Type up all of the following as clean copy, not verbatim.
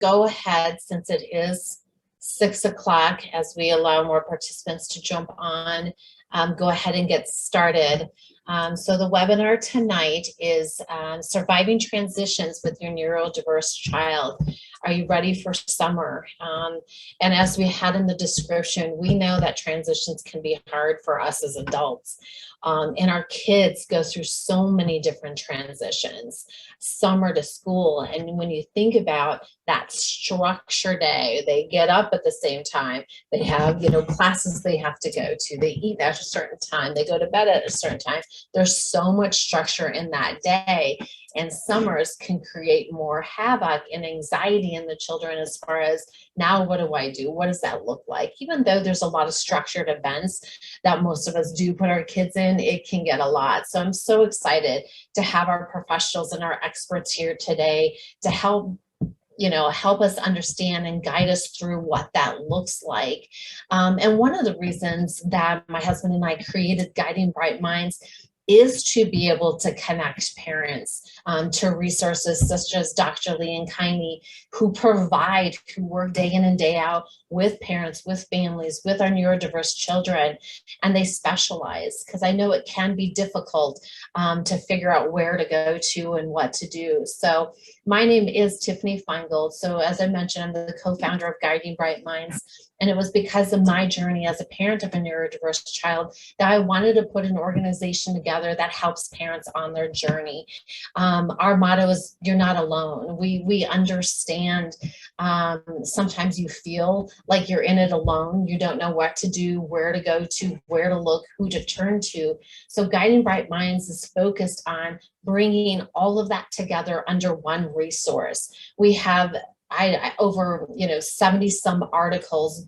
go ahead, since it is 6 o'clock, as we allow more participants to jump on, go ahead and get started. So the webinar tonight is Surviving Transitions with Your Neurodiverse Child. Are you ready for summer? And as we had in the description, we know that transitions can be hard for us as adults. And our kids go through so many different transitions, summer to school. And when you think about that structure day, they get up at the same time, they have, classes they have to go to, they eat at a certain time, they go to bed at a certain time. There's so much structure in that day. And summers can create more havoc and anxiety in the children as far as, now what do I do? What does that look like? Even though there's a lot of structured events that most of us do put our kids in, it can get a lot. So I'm so excited to have our professionals and our experts here today to help us understand and guide us through what that looks like. And one of the reasons that my husband and I created Guiding Bright Minds is to be able to connect parents to resources such as Dr. Lee and Kaini, who work day in and day out with parents, with families, with our neurodiverse children, and they specialize, because I know it can be difficult to figure out where to go to and what to do. So my name is Tiffany Feingold. So as I mentioned, I'm the co-founder of Guiding Bright Minds. And it was because of my journey as a parent of a neurodiverse child that I wanted to put an organization together that helps parents on their journey. Our motto is, you're not alone. We understand sometimes you feel like you're in it alone. You don't know what to do, where to go to, where to look, who to turn to. So Guiding Bright Minds is focused on bringing all of that together under one resource. We have over 70 some articles,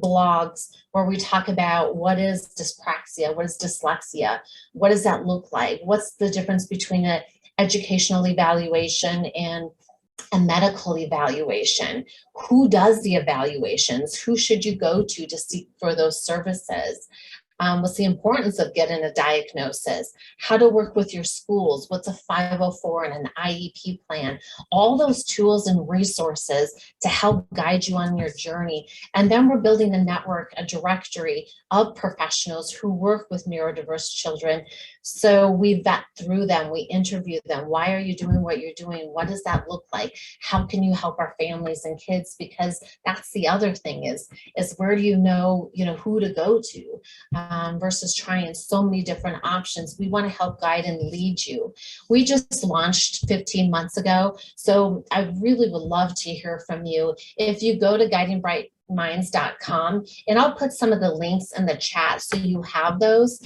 blogs, where we talk about what is dyspraxia, what is dyslexia, what does that look like, what's the difference between an educational evaluation and a medical evaluation, who does the evaluations, who should you go to seek for those services. What's the importance of getting a diagnosis, how to work with your schools, what's a 504 and an IEP plan, all those tools and resources to help guide you on your journey. And then we're building a network, a directory of professionals who work with neurodiverse children. So we vet through them, we interview them. Why are you doing what you're doing? What does that look like? How can you help our families and kids? Because that's the other thing is where do you know who to go to? Versus trying so many different options. We want to help guide and lead you. We just launched 15 months ago, so I really would love to hear from you. If you go to guidingbrightminds.com, and I'll put some of the links in the chat so you have those.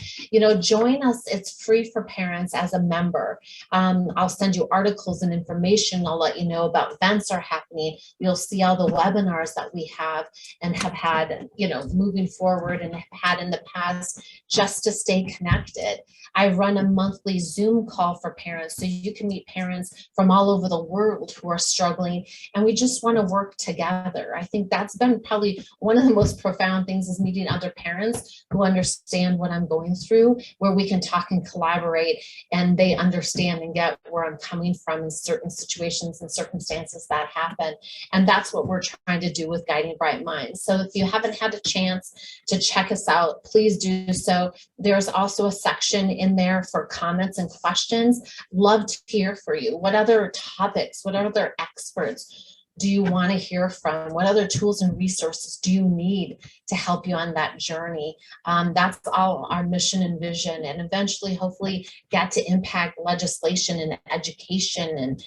Join us. It's free for parents as a member. I'll send you articles and information. I'll let you know about events are happening. You'll see all the webinars that we have and have had, moving forward and have had in the past, just to stay connected. I run a monthly Zoom call for parents, so you can meet parents from all over the world who are struggling, and we just want to work together. I think that's been probably one of the most profound things, is meeting other parents who understand what I'm going through, where we can talk and collaborate, and they understand and get where I'm coming from in certain situations and circumstances that happen. And that's what we're trying to do with Guiding Bright Minds. So if you haven't had a chance to check us out, please do so. There's also a section in there for comments and questions. Love to hear for you. What other topics, what other experts do you want to hear from? What other tools and resources do you need to help you on that journey? That's all our mission and vision, and eventually hopefully get to impact legislation and education and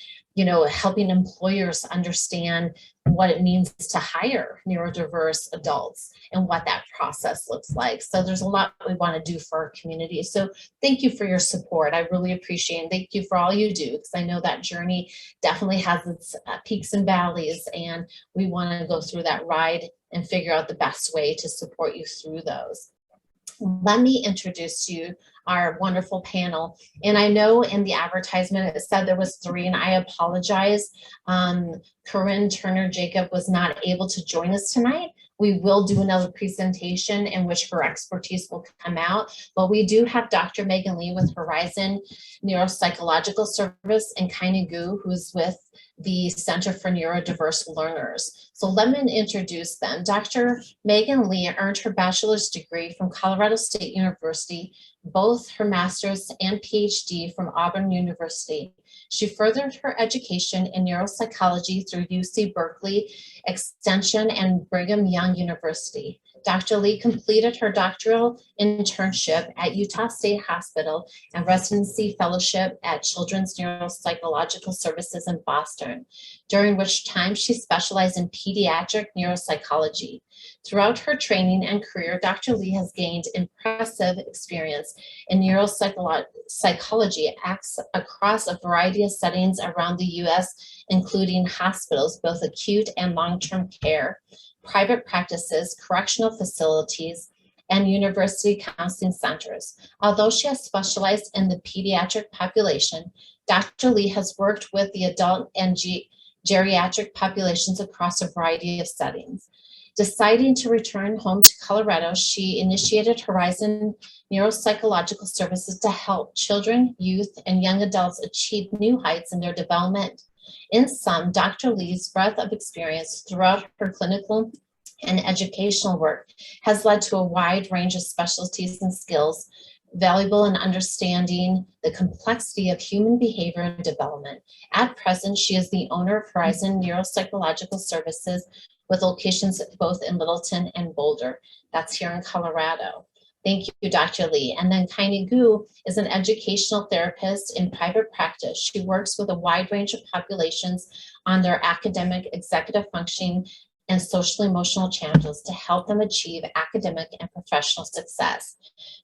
helping employers understand what it means to hire neurodiverse adults and what that process looks like. So there's a lot we want to do for our community. So thank you for your support. I really appreciate it. Thank you for all you do, because I know that journey definitely has its peaks and valleys, and we want to go through that ride and figure out the best way to support you through those. Let me introduce you our wonderful panel. And I know in the advertisement it said there was 3, and I apologize. Corinne Turner Jacob was not able to join us tonight. We will do another presentation in which her expertise will come out, but we do have Dr. Meghan Lee with Horizon Neuropsychological Service and Kaini Gu, who's with the Center for Neurodiverse Learners. So let me introduce them. Dr. Meghan Lee earned her bachelor's degree from Colorado State University, both her master's and PhD from Auburn University. She furthered her education in neuropsychology through UC Berkeley Extension and Brigham Young University. Dr. Lee completed her doctoral internship at Utah State Hospital and residency fellowship at Children's Neuropsychological Services in Boston, during which time she specialized in pediatric neuropsychology. Throughout her training and career, Dr. Lee has gained impressive experience in neuropsychology across a variety of settings around the U.S., including hospitals, both acute and long-term care, private practices, correctional facilities, and university counseling centers. Although she has specialized in the pediatric population, Dr. Lee has worked with the adult and geriatric populations across a variety of settings. Deciding to return home to Colorado, she initiated Horizon Neuropsychological Services to help children, youth, and young adults achieve new heights in their development. In sum, Dr. Lee's breadth of experience throughout her clinical and educational work has led to a wide range of specialties and skills valuable in understanding the complexity of human behavior and development. At present, she is the owner of Horizon Neuropsychological Services with locations both in Littleton and Boulder. That's here in Colorado. Thank you, Dr. Lee. And then Kaini Gu is an educational therapist in private practice. She works with a wide range of populations on their academic, executive functioning, and social emotional challenges to help them achieve academic and professional success.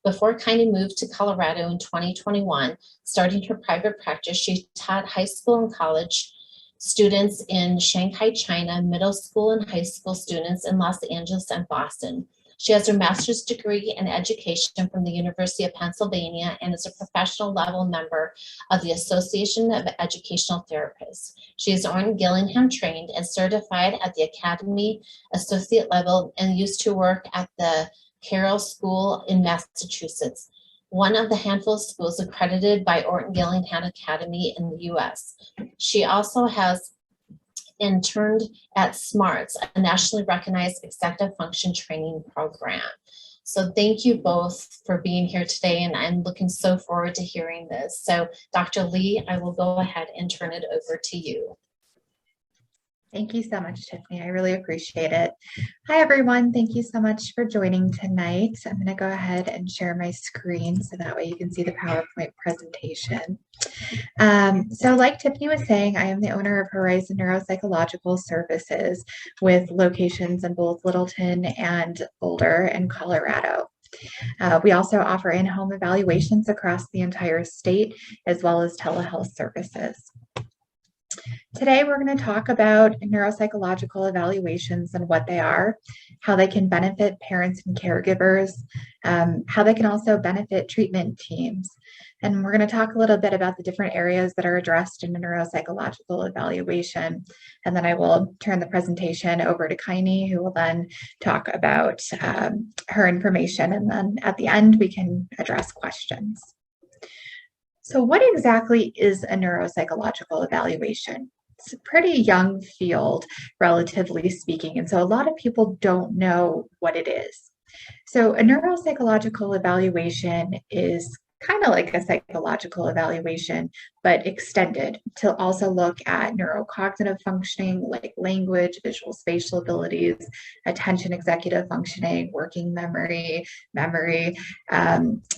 Before Kaini moved to Colorado in 2021, starting her private practice, she taught high school and college students in Shanghai, China, middle school and high school students in Los Angeles and Boston. She has her master's degree in education from the University of Pennsylvania and is a professional level member of the Association of Educational Therapists. She is Orrin Gillingham trained and certified at the Academy Associate level and used to work at the Carroll School in Massachusetts, one of the handful of schools accredited by Orton Gillingham Academy in the US. She also has interned at SMARTS, a nationally recognized executive function training program. So thank you both for being here today, and I'm looking so forward to hearing this. So Dr. Lee, I will go ahead and turn it over to you. Thank you so much, Tiffany. I really appreciate it. Hi, everyone. Thank you so much for joining tonight. I'm going to go ahead and share my screen so that way you can see the PowerPoint presentation. So like Tiffany was saying, I am the owner of Horizon Neuropsychological Services with locations in both Littleton and Boulder in Colorado. We also offer in-home evaluations across the entire state, as well as telehealth services. Today, we're going to talk about neuropsychological evaluations and what they are, how they can benefit parents and caregivers, how they can also benefit treatment teams. And we're going to talk a little bit about the different areas that are addressed in a neuropsychological evaluation. And then I will turn the presentation over to Kaini, who will then talk about her information. And then at the end, we can address questions. So what exactly is a neuropsychological evaluation? It's a pretty young field, relatively speaking, and so a lot of people don't know what it is. So a neuropsychological evaluation is kind of like a psychological evaluation, but extended to also look at neurocognitive functioning like language, visual spatial abilities, attention executive functioning, working memory.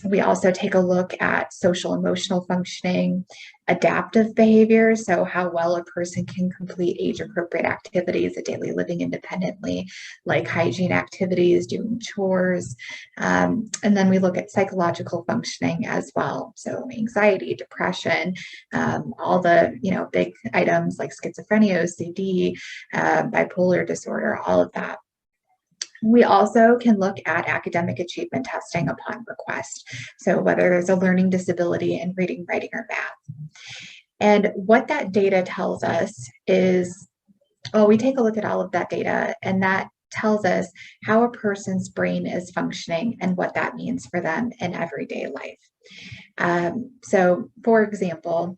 We also take a look at social emotional functioning, adaptive behavior, so how well a person can complete age-appropriate activities of daily living independently, like hygiene activities, doing chores, and then we look at psychological functioning as well, so anxiety, depression, all the big items like schizophrenia, OCD, bipolar disorder, all of that. We also can look at academic achievement testing upon request. So whether there's a learning disability in reading, writing, or math. And what that data tells us is, well, we take a look at all of that data, and that tells us how a person's brain is functioning and what that means for them in everyday life. So for example,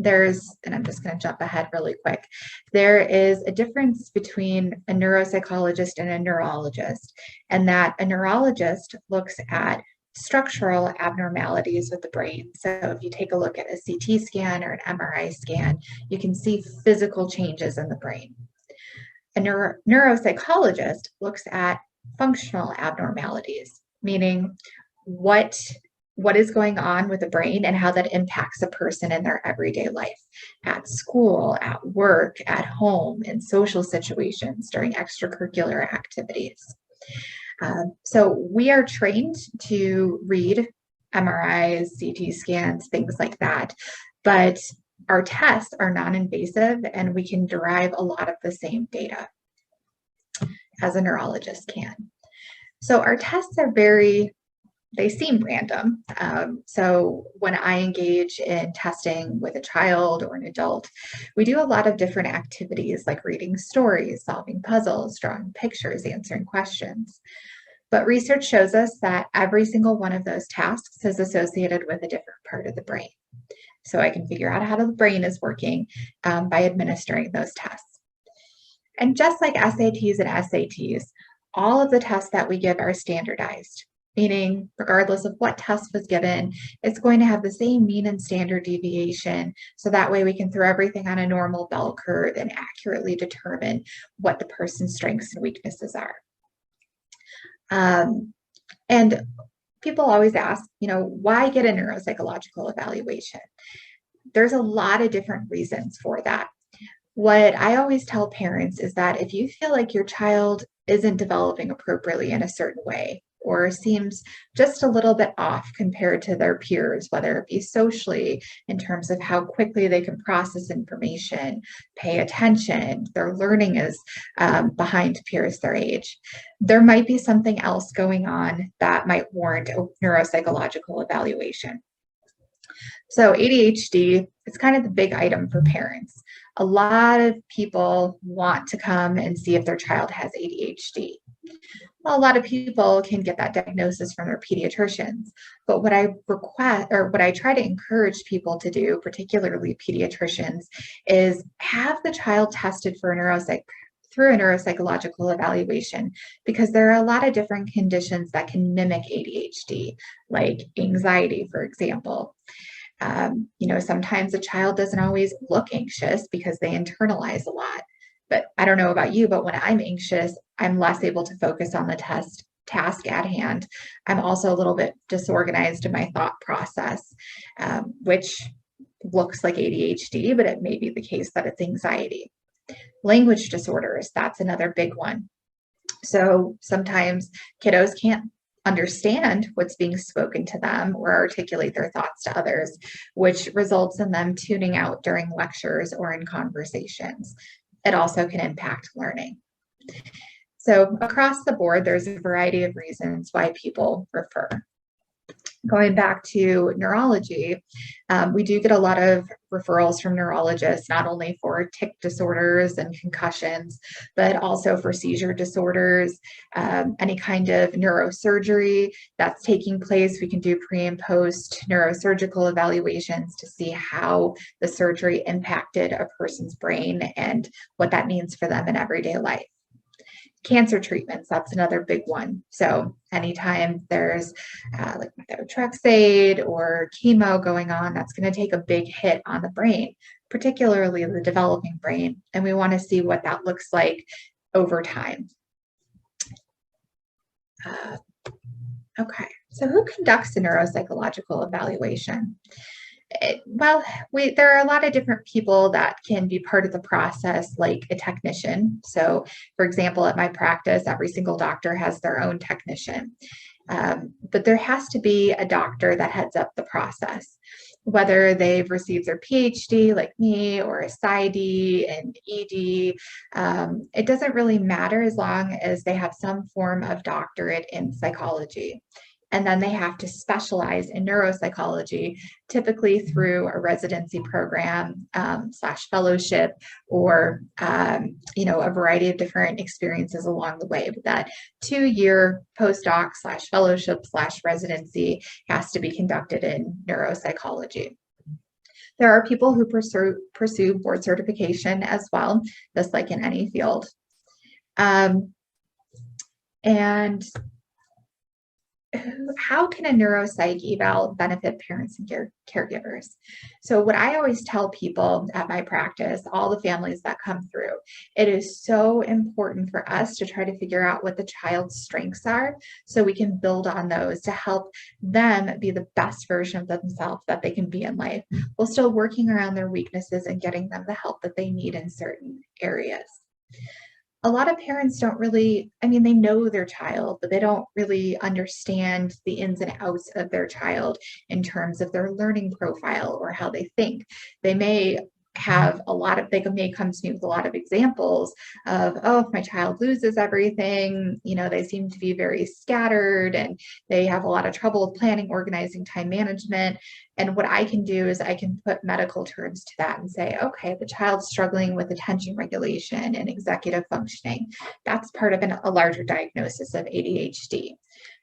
and I'm just going to jump ahead really quick, there is a difference between a neuropsychologist and a neurologist, and that a neurologist looks at structural abnormalities with the brain. So if you take a look at a CT scan or an MRI scan, you can see physical changes in the brain. A neuropsychologist looks at functional abnormalities, meaning what is going on with the brain and how that impacts a person in their everyday life, at school, at work, at home, in social situations, during extracurricular activities. So we are trained to read MRIs, CT scans, things like that, but our tests are non-invasive and we can derive a lot of the same data as a neurologist can. So our tests are they seem random. So when I engage in testing with a child or an adult, we do a lot of different activities like reading stories, solving puzzles, drawing pictures, answering questions. But research shows us that every single one of those tasks is associated with a different part of the brain. So I can figure out how the brain is working by administering those tests. And just like SATs and SATs, all of the tests that we give are standardized, meaning regardless of what test was given, it's going to have the same mean and standard deviation. So that way we can throw everything on a normal bell curve and accurately determine what the person's strengths and weaknesses are. And people always ask, why get a neuropsychological evaluation? There's a lot of different reasons for that. What I always tell parents is that if you feel like your child isn't developing appropriately in a certain way, or seems just a little bit off compared to their peers, whether it be socially, in terms of how quickly they can process information, pay attention, their learning is behind peers their age, there might be something else going on that might warrant a neuropsychological evaluation. So ADHD is kind of the big item for parents. A lot of people want to come and see if their child has ADHD. Well, a lot of people can get that diagnosis from their pediatricians, but what I try to encourage people to do, particularly pediatricians, is have the child tested for through a neuropsychological evaluation, because there are a lot of different conditions that can mimic ADHD, like anxiety, for example. Sometimes a child doesn't always look anxious because they internalize a lot. But I don't know about you, but when I'm anxious, I'm less able to focus on the task at hand. I'm also a little bit disorganized in my thought process, which looks like ADHD, but it may be the case that it's anxiety. Language disorders, that's another big one. So sometimes kiddos can't understand what's being spoken to them or articulate their thoughts to others, which results in them tuning out during lectures or in conversations. It also can impact learning. So across the board, there's a variety of reasons why people refer. Going back to neurology, we do get a lot of referrals from neurologists, not only for tic disorders and concussions, but also for seizure disorders, any kind of neurosurgery that's taking place. We can do pre and post neurosurgical evaluations to see how the surgery impacted a person's brain and what that means for them in everyday life. Cancer treatments, that's another big one. So anytime there's like methotrexate or chemo going on, that's going to take a big hit on the brain, particularly the developing brain. And we want to see what that looks like over time. Okay, so who conducts a neuropsychological evaluation? There are a lot of different people that can be part of the process, like a technician. So, for example, at my practice, every single doctor has their own technician. But there has to be a doctor that heads up the process, whether they've received their PhD like me or a PsyD and ED. It doesn't really matter as long as they have some form of doctorate in psychology. And then they have to specialize in neuropsychology, typically through a residency program / fellowship, or a variety of different experiences along the way. But that 2-year postdoc / fellowship / residency has to be conducted in neuropsychology. There are people who pursue board certification as well, just like in any field. And how can a neuropsych eval benefit parents and caregivers? So what I always tell people at my practice, all the families that come through, it is so important for us to try to figure out what the child's strengths are so we can build on those to help them be the best version of themselves that they can be in life, while still working around their weaknesses and getting them the help that they need in certain areas. A lot of parents don't really, they know their child, but they don't really understand the ins and outs of their child in terms of their learning profile or how they think. They may come to me with a lot of examples of, oh, if my child loses everything, they seem to be very scattered and they have a lot of trouble with planning, organizing, time management. And what I can do is I can put medical terms to that and say, okay, the child's struggling with attention regulation and executive functioning. That's part of a larger diagnosis of ADHD.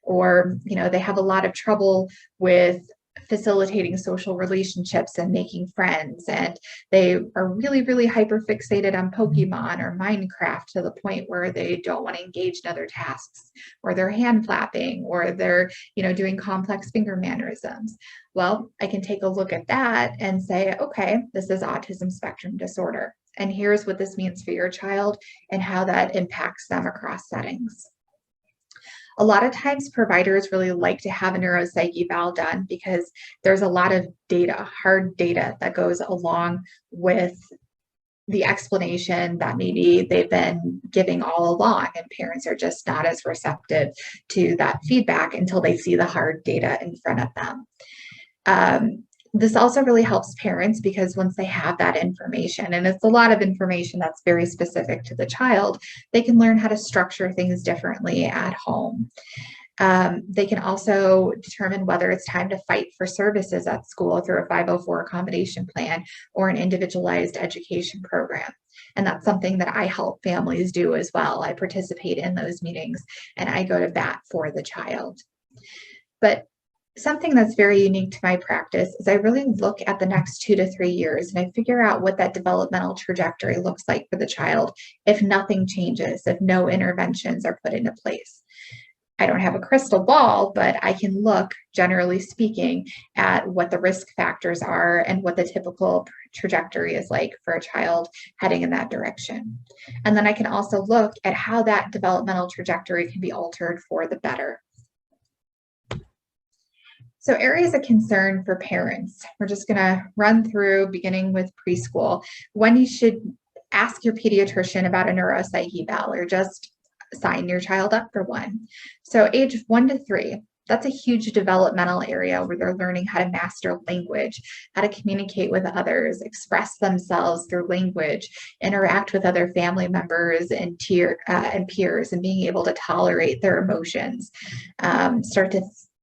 Or, they have a lot of trouble with facilitating social relationships and making friends, and they are really, really hyper fixated on Pokemon or Minecraft to the point where they don't want to engage in other tasks, or they're hand flapping, or they're doing complex finger mannerisms. Well, I can take a look at that and say, okay, this is autism spectrum disorder, and here's what this means for your child and how that impacts them across settings. A lot of times providers really like to have a neuropsych eval done because there's a lot of data, hard data, that goes along with the explanation that maybe they've been giving all along, and parents are just not as receptive to that feedback until they see the hard data in front of them. This also really helps parents because once they have that information, and it's a lot of information that's very specific to the child, they can learn how to structure things differently at home. They can also determine whether it's time to fight for services at school through a 504 accommodation plan or an individualized education program. And that's something that I help families do as well. I participate in those meetings and I go to bat for the child. But something that's very unique to my practice is I really look at the next 2 to 3 years and I figure out what that developmental trajectory looks like for the child if nothing changes, if no interventions are put into place. I don't have a crystal ball, but I can look, generally speaking, at what the risk factors are and what the typical trajectory is like for a child heading in that direction. And then I can also look at how that developmental trajectory can be altered for the better. So areas of concern for parents, we're just going to run through, beginning with preschool, when you should ask your pediatrician about a neuropsych eval or just sign your child up for one. So age 1 to 3, that's a huge developmental area where they're learning how to master language, how to communicate with others, express themselves through language, interact with other family members and peers, and being able to tolerate their emotions, start to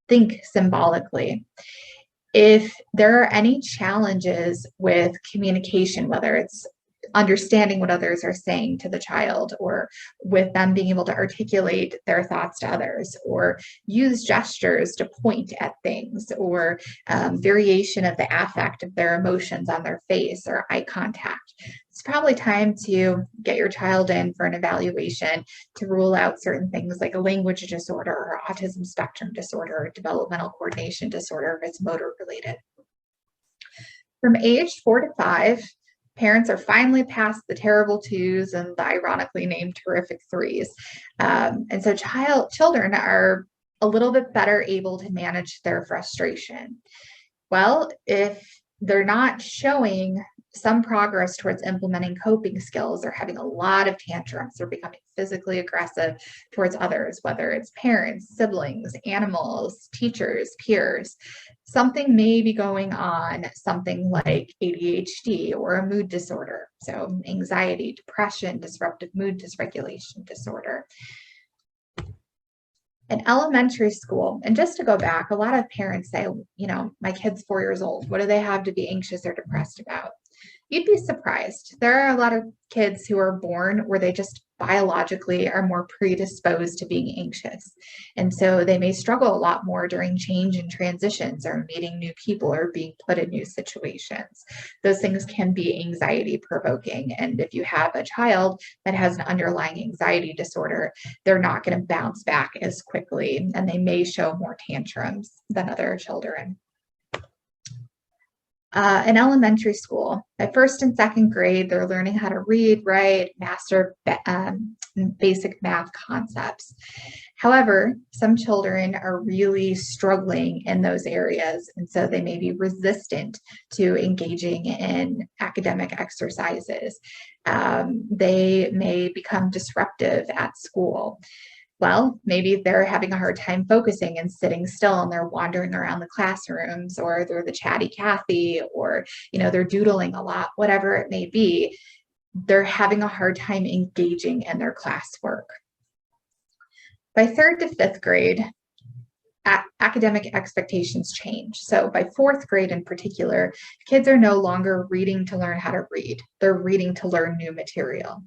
think symbolically. If there are any challenges with communication, whether it's understanding what others are saying to the child, or with them being able to articulate their thoughts to others, or use gestures to point at things, or variation of the affect of their emotions on their face, or eye contact, it's probably time to get your child in for an evaluation to rule out certain things like a language disorder or autism spectrum disorder or developmental coordination disorder if it's motor related. From age 4 to 5, parents are finally past the terrible 2s and the ironically named terrific 3s. And so children are a little bit better able to manage their frustration. Well, if they're not showing some progress towards implementing coping skills, or having a lot of tantrums, or becoming physically aggressive towards others, whether it's parents, siblings, animals, teachers, peers, something may be going on, something like ADHD or a mood disorder. So anxiety, depression, disruptive mood dysregulation disorder. In elementary school, and just to go back, a lot of parents say, my kid's 4 years old. What do they have to be anxious or depressed about? You'd be surprised. There are a lot of kids who are born where they just biologically are more predisposed to being anxious. And so they may struggle a lot more during change and transitions or meeting new people or being put in new situations. Those things can be anxiety provoking. And if you have a child that has an underlying anxiety disorder, they're not going to bounce back as quickly, and they may show more tantrums than other children. In elementary school, at first and second grade, they're learning how to read, write, master basic math concepts. However, some children are really struggling in those areas, and so they may be resistant to engaging in academic exercises. They may become disruptive at school. Well, maybe they're having a hard time focusing and sitting still, and they're wandering around the classrooms, or they're the chatty Cathy, or they're doodling a lot, whatever it may be. They're having a hard time engaging in their classwork. By 3rd to 5th grade, academic expectations change. So by 4th grade in particular, kids are no longer reading to learn how to read. They're reading to learn new material.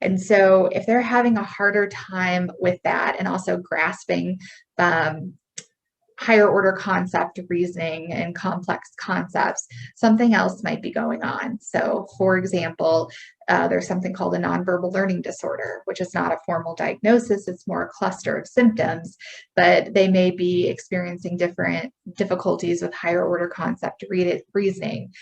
And so if they're having a harder time with that, and also grasping higher order concept reasoning and complex concepts, something else might be going on. So for example, there's something called a nonverbal learning disorder, which is not a formal diagnosis. It's more a cluster of symptoms, but they may be experiencing different difficulties with higher order concept reasoning,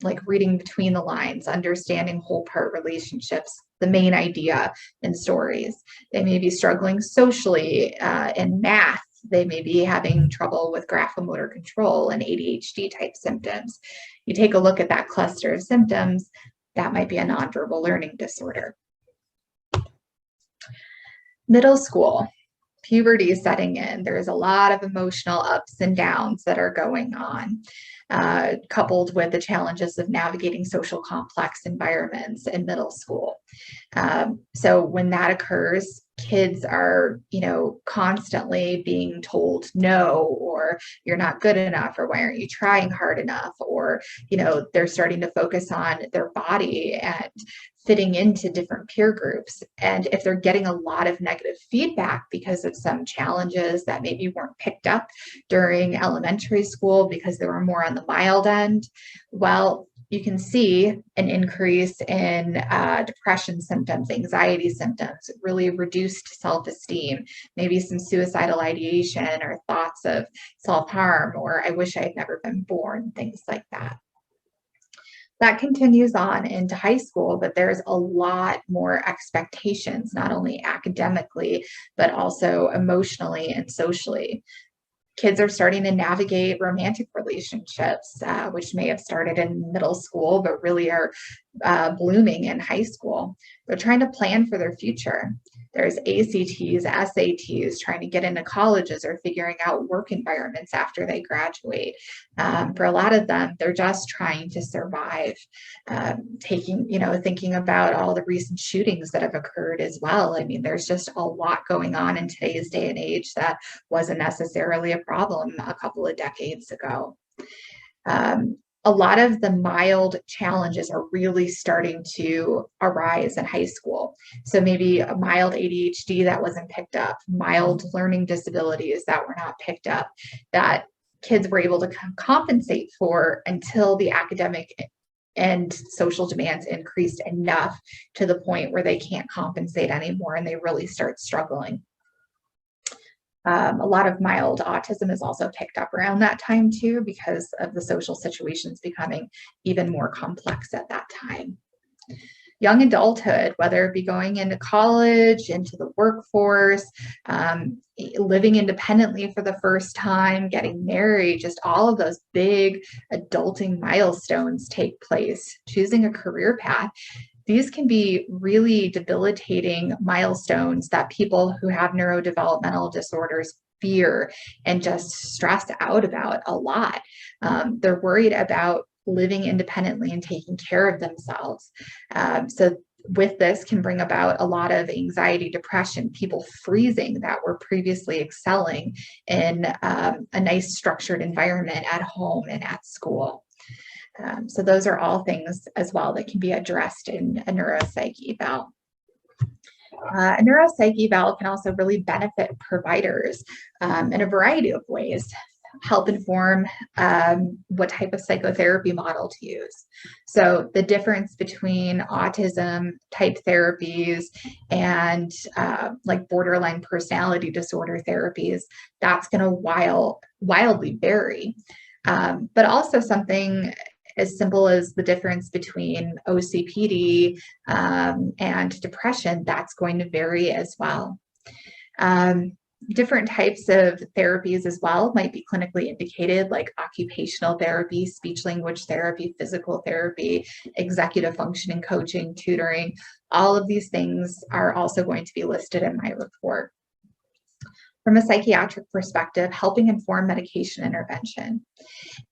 like reading between the lines, understanding whole part relationships, the main idea in stories. They may be struggling socially in math. They may be having trouble with graphomotor control and ADHD type symptoms. You take a look at that cluster of symptoms, that might be a nonverbal learning disorder. Middle school. Puberty is setting in. There's a lot of emotional ups and downs that are going on, coupled with the challenges of navigating social complex environments in middle school. So when that occurs, kids are, constantly being told no, or you're not good enough, or why aren't you trying hard enough, or, they're starting to focus on their body and fitting into different peer groups. And if they're getting a lot of negative feedback because of some challenges that maybe weren't picked up during elementary school because they were more on the mild end, well, you can see an increase in depression symptoms, anxiety symptoms, really reduced self-esteem, maybe some suicidal ideation or thoughts of self-harm, or I wish I had never been born, things like that. That continues on into high school, but there's a lot more expectations, not only academically, but also emotionally and socially. Kids are starting to navigate romantic relationships, which may have started in middle school, but really are blooming in high school. They're trying to plan for their future. There's ACTs, SATs, trying to get into colleges or figuring out work environments after they graduate. For a lot of them, they're just trying to survive, thinking about all the recent shootings that have occurred as well. I mean, there's just a lot going on in today's day and age that wasn't necessarily a problem a couple of decades ago. A lot of the mild challenges are really starting to arise in high school. So maybe a mild ADHD that wasn't picked up, mild learning disabilities that were not picked up, that kids were able to compensate for until the academic and social demands increased enough to the point where they can't compensate anymore and they really start struggling. A lot of mild autism is also picked up around that time too, because of the social situations becoming even more complex at that time. Young adulthood, whether it be going into college, into the workforce, living independently for the first time, getting married, just all of those big adulting milestones take place, choosing a career path. These can be really debilitating milestones that people who have neurodevelopmental disorders fear and just stress out about a lot. They're worried about living independently and taking care of themselves. So with this can bring about a lot of anxiety, depression, people freezing that were previously excelling in a nice structured environment at home and at school. So those are all things as well that can be addressed in a neuropsych eval. A neuropsych eval can also really benefit providers in a variety of ways, help inform what type of psychotherapy model to use. So the difference between autism type therapies and like borderline personality disorder therapies, that's going to wildly vary. But also something as simple as the difference between OCPD and depression, that's going to vary as well. Different types of therapies as well might be clinically indicated, like occupational therapy, speech language therapy, physical therapy, executive functioning coaching, tutoring. All of these things are also going to be listed in my report. From a psychiatric perspective, helping inform medication intervention.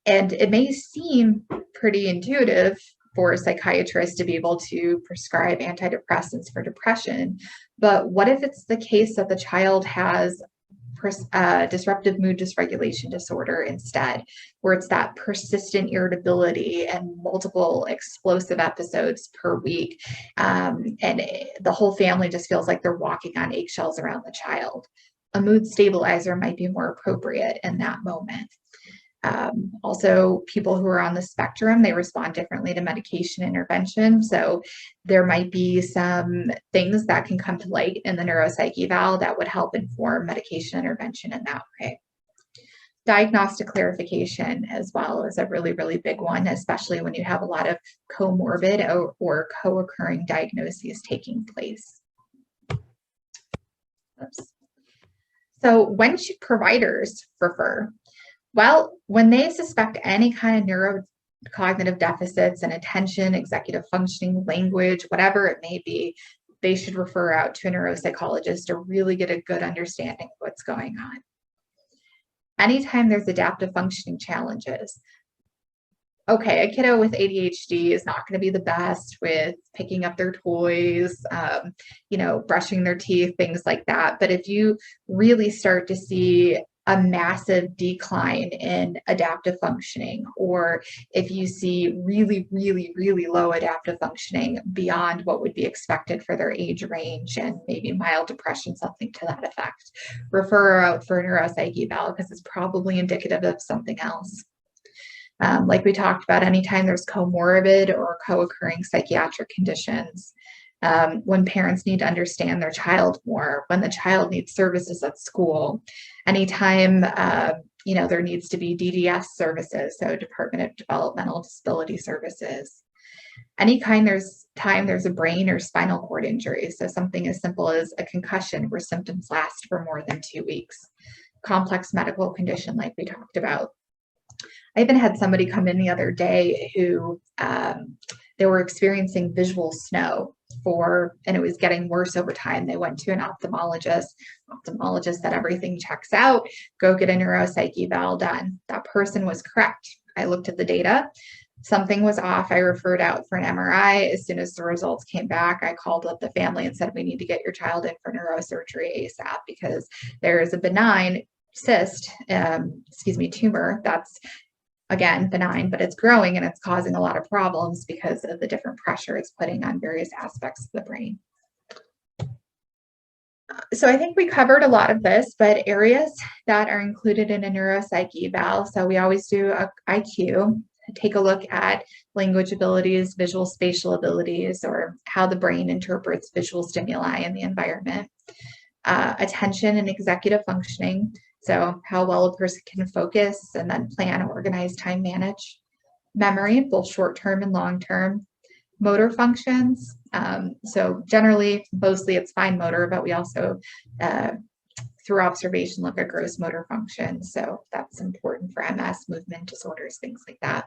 And it may seem pretty intuitive for psychiatrists to be able to prescribe antidepressants for depression, but what if it's the case that the child has disruptive mood dysregulation disorder instead, where it's that persistent irritability and multiple explosive episodes per week, and the whole family just feels like they're walking on eggshells around the child. A mood stabilizer might be more appropriate in that moment. Also, people who are on the spectrum, they respond differently to medication intervention. So there might be some things that can come to light in the neuropsych eval that would help inform medication intervention in that way. Diagnostic clarification as well is a really, really big one, especially when you have a lot of comorbid or co-occurring diagnoses taking place. Oops. So when should providers refer? Well, when they suspect any kind of neurocognitive deficits in attention, executive functioning, language, whatever it may be, they should refer out to a neuropsychologist to really get a good understanding of what's going on. Anytime there's adaptive functioning challenges, okay, a kiddo with ADHD is not going to be the best with picking up their toys, brushing their teeth, things like that. But if you really start to see a massive decline in adaptive functioning, or if you see really, really, really low adaptive functioning beyond what would be expected for their age range and maybe mild depression, something to that effect, refer out for a neuropsych eval because it's probably indicative of something else. Like we talked about, anytime there's comorbid or co-occurring psychiatric conditions, when parents need to understand their child more, when the child needs services at school, anytime there needs to be DDS services, so Department of Developmental Disability Services. Anytime there's a brain or spinal cord injury, so something as simple as a concussion where symptoms last for more than 2 weeks, complex medical condition like we talked about. I even had somebody come in the other day who they were experiencing visual snow and it was getting worse over time. They went to an ophthalmologist. Ophthalmologist said everything checks out, go get a neuropsych eval done. That person was correct. I looked at the data. Something was off. I referred out for an MRI. As soon as the results came back, I called up the family and said, we need to get your child in for neurosurgery ASAP because there is a benign tumor that's, again, benign, but it's growing and it's causing a lot of problems because of the different pressure it's putting on various aspects of the brain. So I think we covered a lot of this, but areas that are included in a neuropsych eval. So we always do a IQ, take a look at language abilities, visual spatial abilities, or how the brain interprets visual stimuli in the environment. Attention and executive functioning. So how well a person can focus and then plan, organize, time manage. Memory, both short-term and long-term. Motor functions. So generally, mostly it's fine motor, but we also, through observation, look at gross motor functions. So that's important for MS, movement disorders, things like that.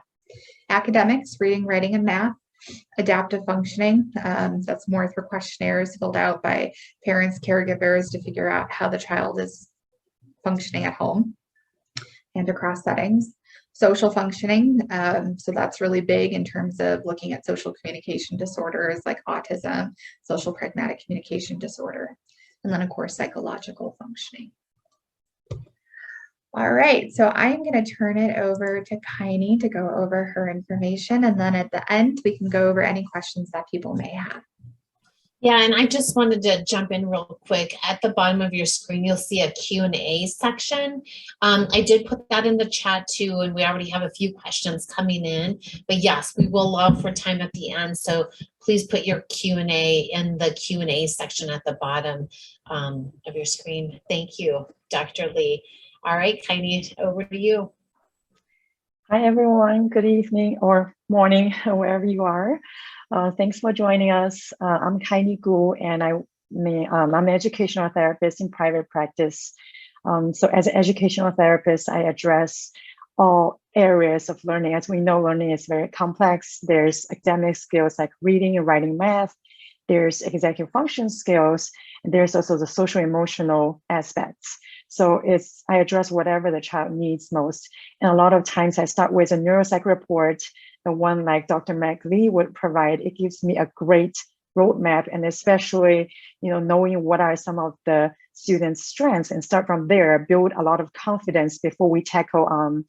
Academics, reading, writing, and math. Adaptive functioning, that's more through questionnaires filled out by parents, caregivers to figure out how the child is functioning at home and across settings. social functioning. So that's really big in terms of looking at social communication disorders like autism, social pragmatic communication disorder, and then of course, psychological functioning. All right, so I'm going to turn it over to Kaini to go over her information, and then at the end, we can go over any questions that people may have. Yeah, and I just wanted to jump in real quick. At the bottom of your screen, you'll see a Q&A section. I did put that in the chat too, and we already have a few questions coming in. But yes, we will allow for time at the end. So please put your Q&A in the Q&A section at the bottom of your screen. Thank you, Dr. Lee. All right, Kaini, over to you. Hi, everyone. Good evening or morning, wherever you are. Thanks for joining us. I'm Kaini Gu, and I'm an educational therapist in private practice. So as an educational therapist, I address all areas of learning. As we know, learning is very complex. There's academic skills like reading and writing math. There's executive function skills, and there's also the social emotional aspects. So I address whatever the child needs most. And a lot of times I start with a neuropsych report, the one like Dr. Meghan Lee would provide. It gives me a great roadmap, and especially, knowing what are some of the students' strengths, and start from there, build a lot of confidence before we tackle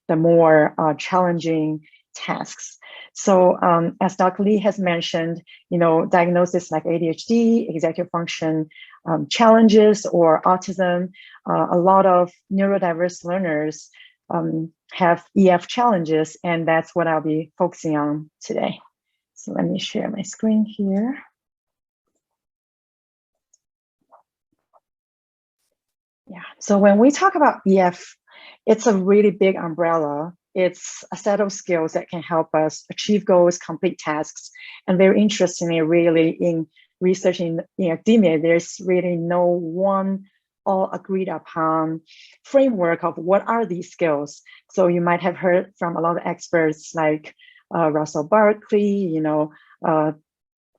the more challenging tasks. So as Dr. Lee has mentioned, diagnoses like ADHD, executive function challenges, or autism, a lot of neurodiverse learners have EF challenges, and that's what I'll be focusing on today. So let me share my screen here. Yeah, so when we talk about EF, it's a really big umbrella. It's a set of skills that can help us achieve goals, complete tasks, and very interestingly, really in researching in academia, there's really no one all agreed upon framework of what are these skills. So you might have heard from a lot of experts like Russell Barkley,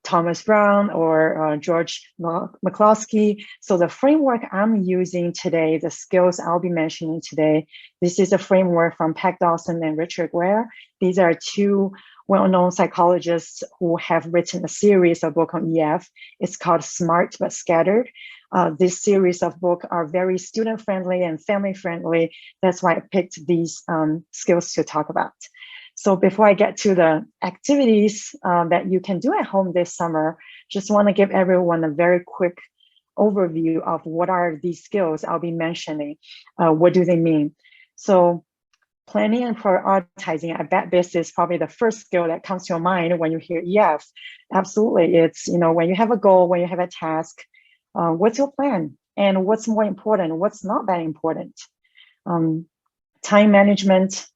Thomas Brown, or George McCloskey. So the framework I'm using today, the skills I'll be mentioning today, this is a framework from Pat Dawson and Richard Ware. These are two well-known psychologists who have written a series of books on EF. It's called Smart but Scattered. This series of books are very student-friendly and family-friendly. That's why I picked these skills to talk about. So before I get to the activities that you can do at home this summer, just want to give everyone a very quick overview of what are these skills I'll be mentioning. What do they mean? So planning and prioritizing, I bet this is probably the first skill that comes to your mind when you hear EF. Absolutely, it's, when you have a goal, when you have a task, what's your plan? And what's more important? What's not that important? Time management.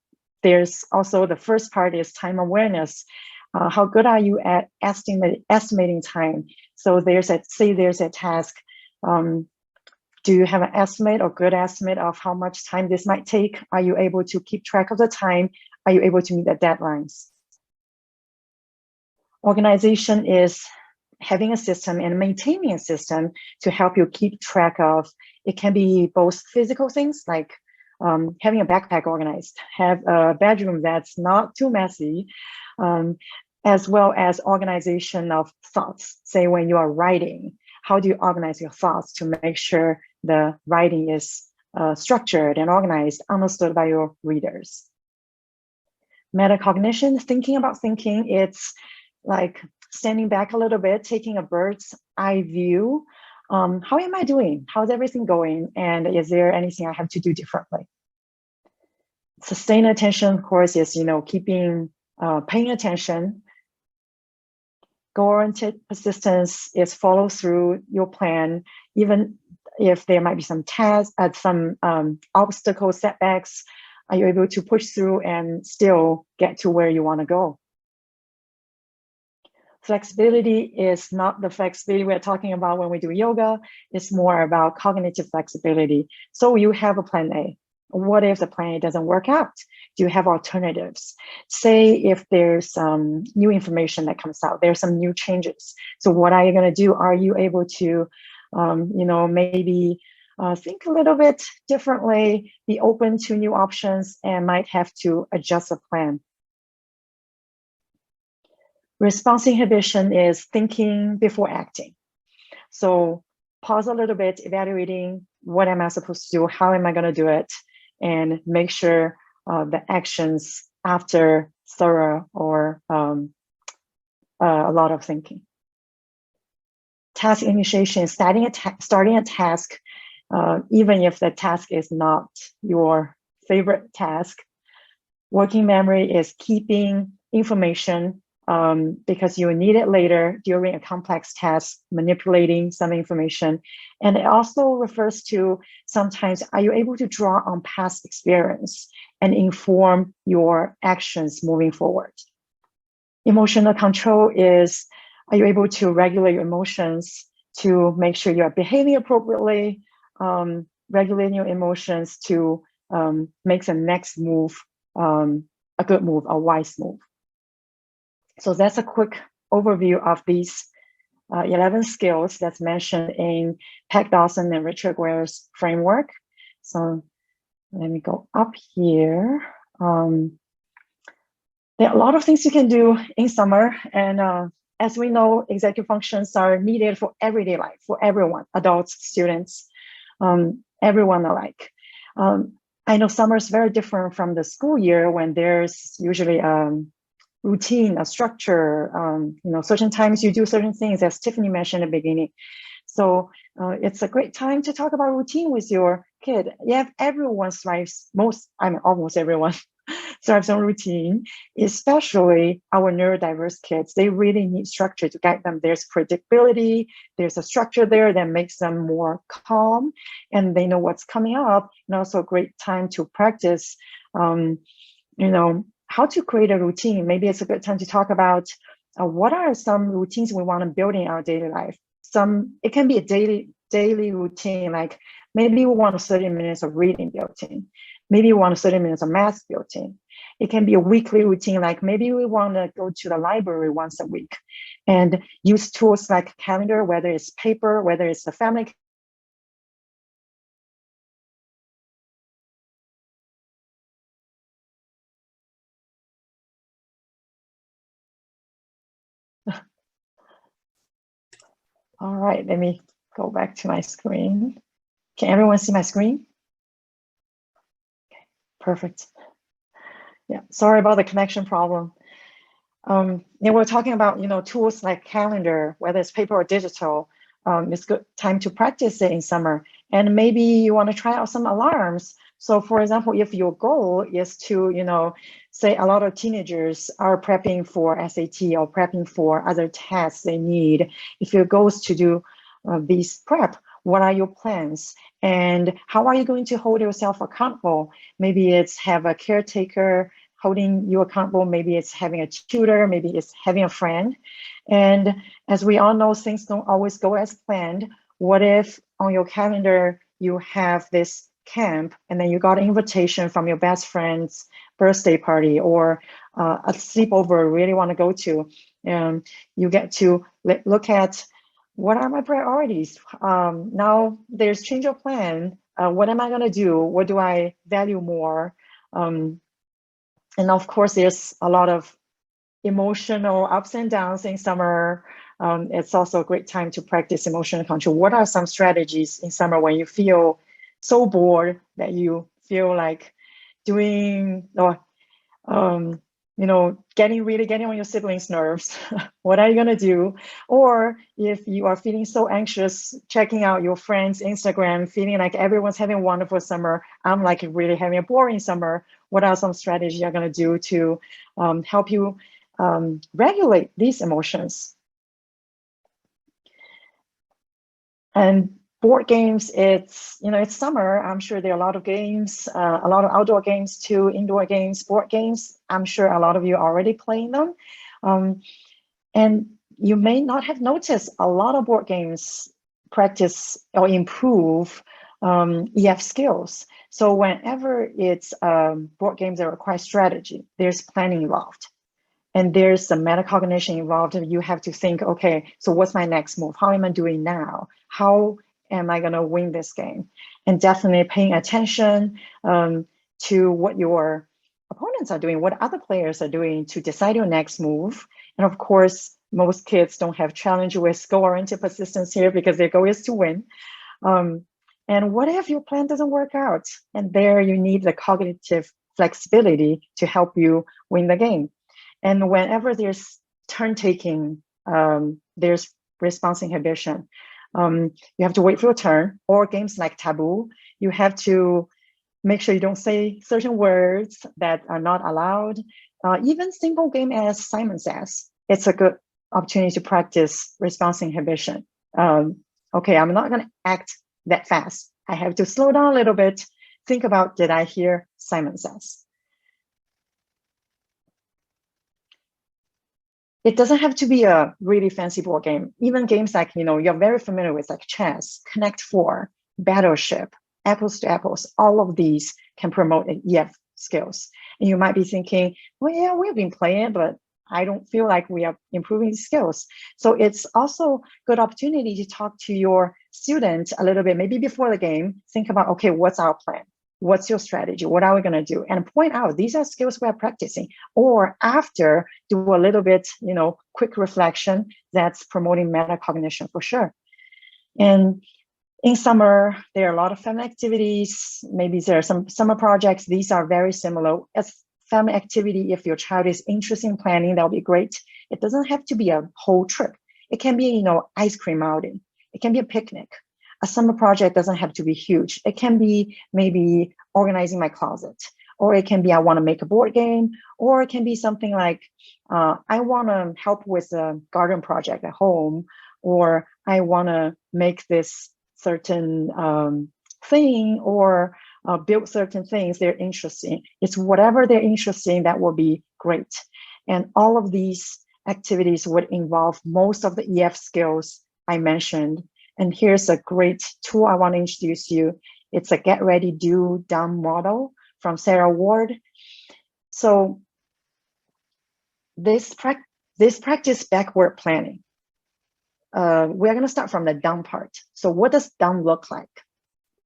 There's also the first part is time awareness. How good are you at estimating time? So there's a task. Do you have an estimate or good estimate of how much time this might take? Are you able to keep track of the time? Are you able to meet the deadlines? Organization is having a system and maintaining a system to help you keep track of. It can be both physical things like having a backpack organized, have a bedroom that's not too messy, as well as organization of thoughts. Say when you are writing, how do you organize your thoughts to make sure the writing is structured and organized, understood by your readers? Metacognition, thinking about thinking, it's like standing back a little bit, taking a bird's eye view. How am I doing? How's everything going? And is there anything I have to do differently? Sustained attention, of course, is, paying attention. Goal-oriented persistence is follow through your plan, even if there might be some tasks, some obstacles, setbacks. Are you able to push through and still get to where you want to go? Flexibility is not the flexibility we're talking about when we do yoga. It's more about cognitive flexibility. So you have a plan A. What if the plan A doesn't work out? Do you have alternatives? Say if there's some new information that comes out, there's some new changes. So what are you going to do? Are you able to, maybe think a little bit differently, be open to new options, and might have to adjust a plan. Response inhibition is thinking before acting. So pause a little bit, evaluating what am I supposed to do, how am I going to do it, and make sure the actions after thorough or a lot of thinking. Task initiation is starting a task, even if the task is not your favorite task. Working memory is keeping information because you need it later during a complex task, manipulating some information. And it also refers to sometimes, are you able to draw on past experience and inform your actions moving forward? Emotional control is, are you able to regulate your emotions to make sure you're behaving appropriately, regulating your emotions to make the next move a good move, a wise move. So that's a quick overview of these 11 skills that's mentioned in Peck Dawson and Richard Guer's framework. So let me go up here. There are a lot of things you can do in summer. And as we know, executive functions are needed for everyday life, for everyone, adults, students, everyone alike. I know summer is very different from the school year when there's usually routine, a structure, certain times you do certain things, as Tiffany mentioned at the beginning. So it's a great time to talk about routine with your kid. Yeah, everyone thrives, almost everyone thrives on routine, especially our neurodiverse kids. They really need structure to guide them. There's predictability, there's a structure there that makes them more calm, and they know what's coming up. And also a great time to practice, how to create a routine. Maybe it's a good time to talk about what are some routines we want to build in our daily life. It can be a daily routine, like maybe we want 30 minutes of reading built in. Maybe we want 30 minutes of math built in. It can be a weekly routine, like maybe we want to go to the library once a week and use tools like calendar, whether it's paper, whether it's a family. All right, let me go back to my screen. Can everyone see my screen? Okay, perfect. Yeah, sorry about the connection problem. We're talking about, tools like calendar, whether it's paper or digital. It's good time to practice it in summer. And maybe you want to try out some alarms. So for example, if your goal is to, say a lot of teenagers are prepping for SAT or prepping for other tests they need. If your goal is to do these prep, what are your plans? And how are you going to hold yourself accountable? Maybe it's have a caretaker holding you accountable. Maybe it's having a tutor. Maybe it's having a friend. And as we all know, things don't always go as planned. What if on your calendar, you have this camp and then you got an invitation from your best friend's birthday party or a sleepover you really want to go to? You get to look at, what are my priorities? Now there's change of plan. What am I going to do? What do I value more? And of course, there's a lot of emotional ups and downs in summer. It's also a great time to practice emotional control. What are some strategies in summer when you feel so bored that you feel like doing or getting on your siblings' nerves? What are you gonna do? Or if you are feeling so anxious, checking out your friends' Instagram, feeling like everyone's having a wonderful summer, I'm like really having a boring summer. What are some strategies you're gonna do to help you regulate these emotions? And board games, it's summer. I'm sure there are a lot of games, a lot of outdoor games too, indoor games, board games. I'm sure a lot of you are already playing them. And you may not have noticed a lot of board games practice or improve EF skills. So whenever it's board games that require strategy, there's planning involved. And there's some metacognition involved, and you have to think, okay, so what's my next move? How am I doing now? How am I going to win this game? And definitely paying attention to what your opponents are doing, what other players are doing to decide your next move. And of course, most kids don't have challenge with goal-oriented persistence here because their goal is to win. And what if your plan doesn't work out? And there you need the cognitive flexibility to help you win the game. And whenever there's turn taking, there's response inhibition. You have to wait for your turn, or games like Taboo, you have to make sure you don't say certain words that are not allowed. Even simple game as Simon Says, it's a good opportunity to practice response inhibition. Okay, I'm not going to act that fast. I have to slow down a little bit. Think about, did I hear Simon Says? It doesn't have to be a really fancy board game. Even games like, you're very familiar with, like chess, Connect 4, Battleship, Apples to Apples, all of these can promote EF skills. And you might be thinking, well, yeah, we've been playing, but I don't feel like we are improving skills. So it's also good opportunity to talk to your student a little bit, maybe before the game, think about, okay, what's our plan? What's your strategy? What are we going to do? And point out, these are skills we're practicing. Or after, do a little bit, quick reflection that's promoting metacognition for sure. And in summer, there are a lot of family activities. Maybe there are some summer projects. These are very similar. As family activity, if your child is interested in planning, that'll be great. It doesn't have to be a whole trip. It can be, ice cream outing. It can be a picnic. A summer project doesn't have to be huge. It can be maybe organizing my closet, or it can be I want to make a board game, or it can be something like I want to help with a garden project at home, or I want to make this certain thing, or build certain things they're interested in. It's whatever they're interested in that will be great. And all of these activities would involve most of the EF skills I mentioned. And here's a great tool I want to introduce you. It's a get ready, do, done model from Sarah Ward. So this practice backward planning. We're going to start from the done part. So what does done look like?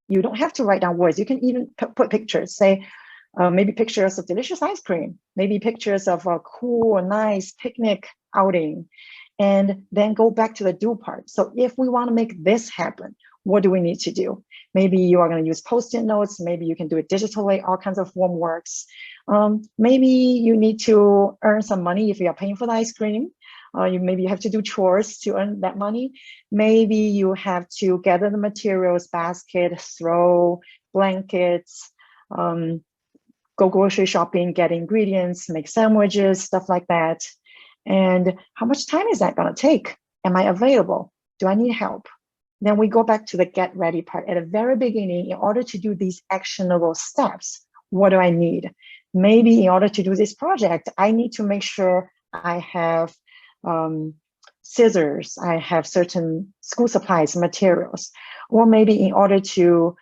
You don't have to write down words. You can even put pictures, say maybe pictures of delicious ice cream, maybe pictures of a cool, nice picnic outing, and then go back to the do part. So if we want to make this happen, what do we need to do? Maybe you are going to use Post-it notes. Maybe you can do it digitally, all kinds of form works. Maybe you need to earn some money if you are paying for the ice cream. Maybe you have to do chores to earn that money. Maybe you have to gather the materials, basket, throw, blankets, go grocery shopping, get ingredients, make sandwiches, stuff like that. And how much time is that going to take? Am I available? Do I need help? Then we go back to the get ready part. At the very beginning, in order to do these actionable steps, what do I need? Maybe in order to do this project, I need to make sure I have scissors, I have certain school supplies, materials. Or maybe in order to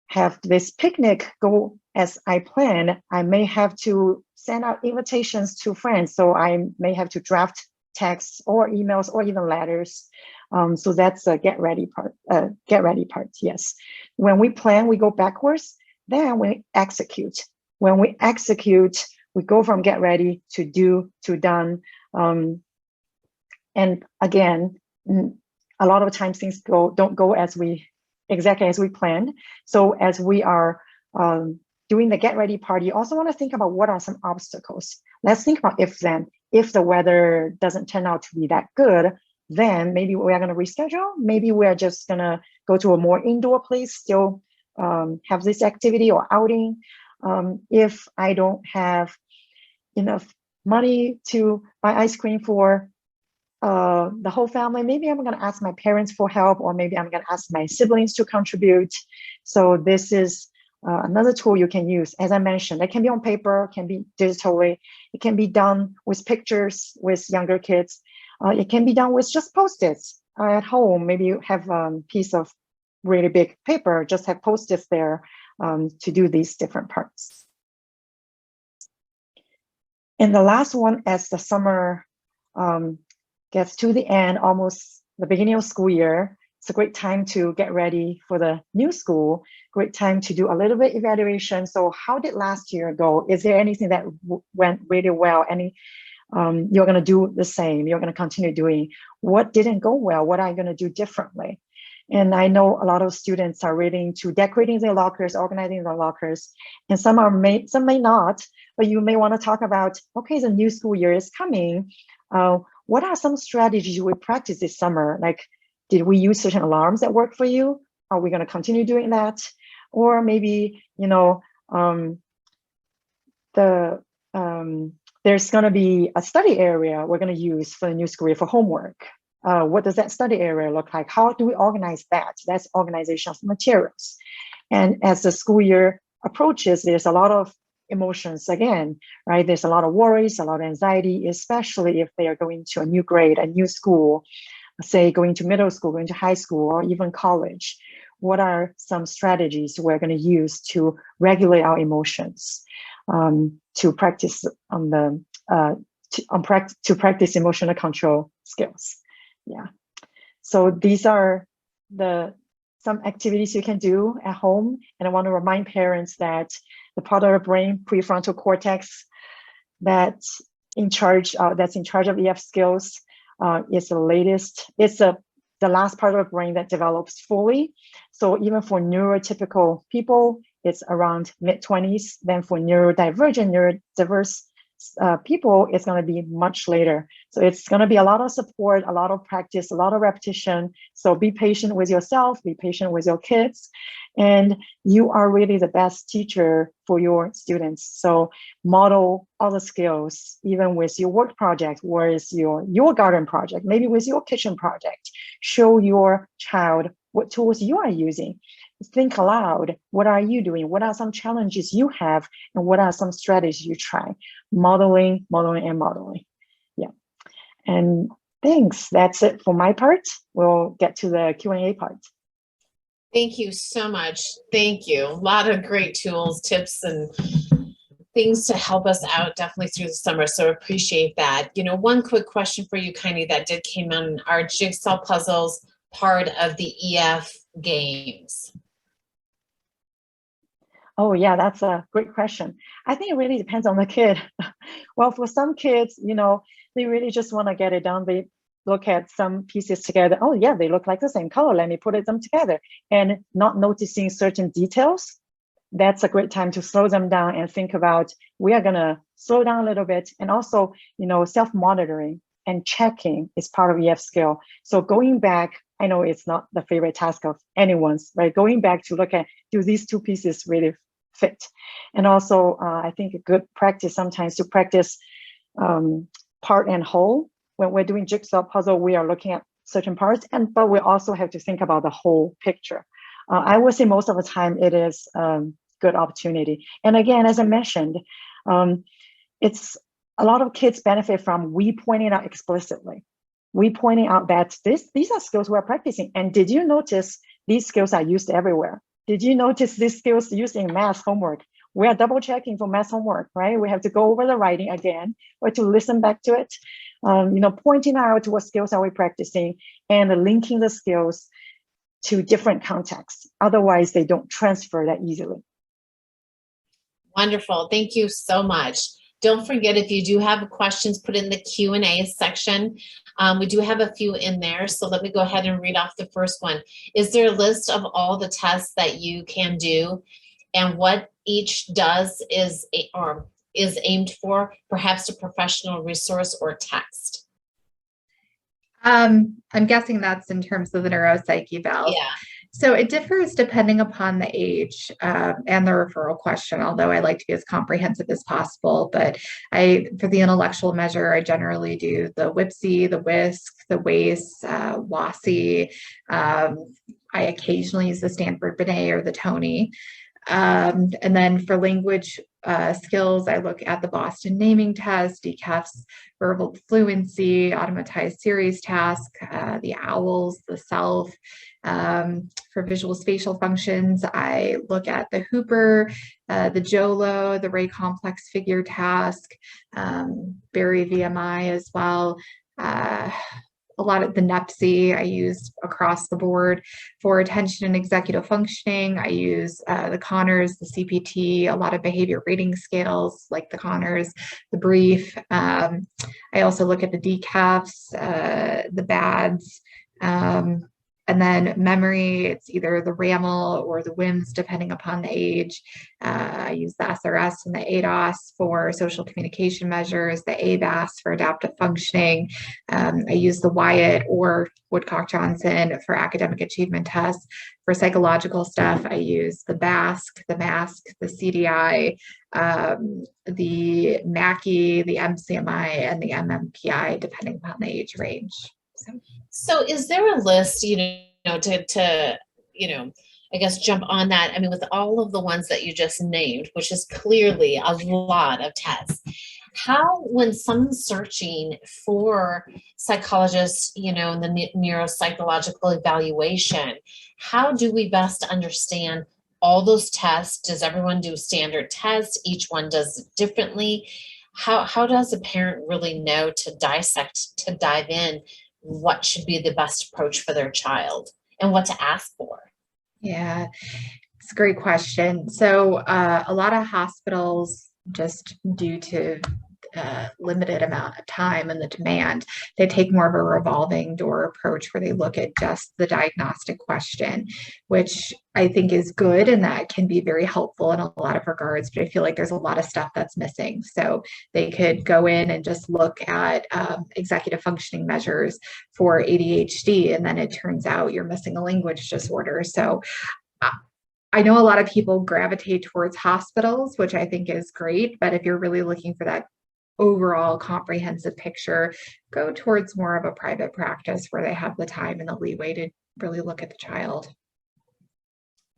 have this picnic go as I plan, I may have to send out invitations to friends. So I may have to draft texts or emails or even letters. So that's a get ready part, yes. When we plan, we go backwards, then we execute. When we execute, we go from get ready to do to done. And again, a lot of times things don't go exactly as we planned. So as we are doing the get ready part, you also want to think about what are some obstacles. Let's think about if the weather doesn't turn out to be that good, then maybe we are going to reschedule. Maybe we're just going to go to a more indoor place, still have this activity or outing. If I don't have enough money to buy ice cream for the whole family, maybe I'm going to ask my parents for help, or maybe I'm going to ask my siblings to contribute. So this is another tool you can use. As I mentioned, it can be on paper, can be digitally, it can be done with pictures with younger kids. It can be done with just Post-its at home. Maybe you have a piece of really big paper, just have Post-its there to do these different parts. And the last one, as the summer gets to the end, almost the beginning of school year, it's a great time to get ready for the new school, great time to do a little bit evaluation. So how did last year go? Is there anything that went really well? You're going to do the same, you're going to continue doing? What didn't go well? What are you going to do differently? And I know a lot of students are really into decorating their lockers, organizing their lockers, and some may not, but you may want to talk about, okay, the new school year is coming. What are some strategies you would practice this summer? Like, did we use certain alarms that work for you? Are we going to continue doing that? Or maybe, there's going to be a study area we're going to use for the new school year for homework. What does that study area look like? How do we organize that? That's organization of materials. And as the school year approaches, there's a lot of emotions again, right? There's a lot of worries, a lot of anxiety, especially if they are going to a new grade, a new school, say going to middle school, going to high school, or even college. What are some strategies we're going to use to regulate our emotions, to practice to practice emotional control skills? Yeah. So these are some activities you can do at home. And I want to remind parents that the part of the brain, prefrontal cortex, that's in charge of EF skills, is the latest. It's the last part of the brain that develops fully. So even for neurotypical people, it's around mid-20s. Then for neurodiverse people, it's going to be much later. So it's going to be a lot of support, a lot of practice, a lot of repetition. So be patient with yourself, be patient with your kids, and you are really the best teacher for your students. So model all the skills, even with your work project, or is your garden project, maybe with your kitchen project. Show your child what tools you are using. Think aloud. What are you doing? What are some challenges you have? And what are some strategies you try? Modeling. Yeah. And thanks. That's it for my part. We'll get to the Q&A part. Thank you so much. Thank you. A lot of great tools, tips, and things to help us out definitely through the summer. So appreciate that. One quick question for you, Kaini, that did came on. Are jigsaw puzzles part of the EF games? Oh, yeah, that's a great question. I think it really depends on the kid. Well, for some kids, they really just want to get it done. They look at some pieces together. Oh, yeah, they look like the same color. Let me put them together. And not noticing certain details, that's a great time to slow them down and think about, we are going to slow down a little bit. And also, self-monitoring and checking is part of EF skill. So going back, I know it's not the favorite task of anyone's, right? Going back to look at, do these two pieces really fit? And also, I think a good practice sometimes to practice part and whole. When we're doing jigsaw puzzle, we are looking at certain parts, but we also have to think about the whole picture. I would say most of the time it is good opportunity. And again, as I mentioned, it's a lot of kids benefit from we pointing out explicitly. We pointing out that these are skills we're practicing. And did you notice these skills are used everywhere? Did you notice these skills used in math homework? We are double checking for math homework, right? We have to go over the writing again or to listen back to it. Pointing out what skills are we practicing and linking the skills to different contexts. Otherwise, they don't transfer that easily. Wonderful. Thank you so much. Don't forget, if you do have questions, put in the Q&A section. We do have a few in there, so let me go ahead and read off the first one. Is there a list of all the tests that you can do and what each does is aimed for, perhaps a professional resource or text? I'm guessing that's in terms of the neuropsyche eval. Yeah. So it differs depending upon the age and the referral question, although I like to be as comprehensive as possible. But for the intellectual measure, I generally do the WIPSI, the WISC, the WACE, WASI. I occasionally use the Stanford Binet or the Tony. And then for language skills, I look at the Boston Naming Test, DCAF's Verbal Fluency, Automatized Series Task, the OWLS, the SELF. For visual spatial functions, I look at the Hooper, the JOLO, the Ray Complex Figure Task, Berry VMI as well. a lot of the NEPSI I use across the board. For attention and executive functioning, I use the Conners, the CPT, a lot of behavior rating scales like the Conners, the Brief. I also look at the DCAFs, the BADS, and then memory, it's either the RAML or the WIMS, depending upon the age. I use the SRS and the ADOS for social communication measures, the ABAS for adaptive functioning. I use the Wyatt or Woodcock-Johnson for academic achievement tests. For psychological stuff, I use the BASC, the MASC, the CDI, the MACI, the MCMI, and the MMPI, depending upon the age range. So is there a list, to I guess jump on that? I mean, with all of the ones that you just named, which is clearly a lot of tests, how, when someone's searching for psychologists, in the neuropsychological evaluation, how do we best understand all those tests? Does everyone do standard tests? Each one does it differently. How does a parent really know to dissect, to dive in, what should be the best approach for their child and what to ask for? Yeah, it's a great question. So a lot of hospitals, just due to limited amount of time and the demand, they take more of a revolving door approach where they look at just the diagnostic question, which I think is good and that can be very helpful in a lot of regards, but I feel like there's a lot of stuff that's missing. So they could go in and just look at executive functioning measures for ADHD, and then it turns out you're missing a language disorder. So I know a lot of people gravitate towards hospitals, which I think is great, but if you're really looking for that overall comprehensive picture, go towards more of a private practice where they have the time and the leeway to really look at the child.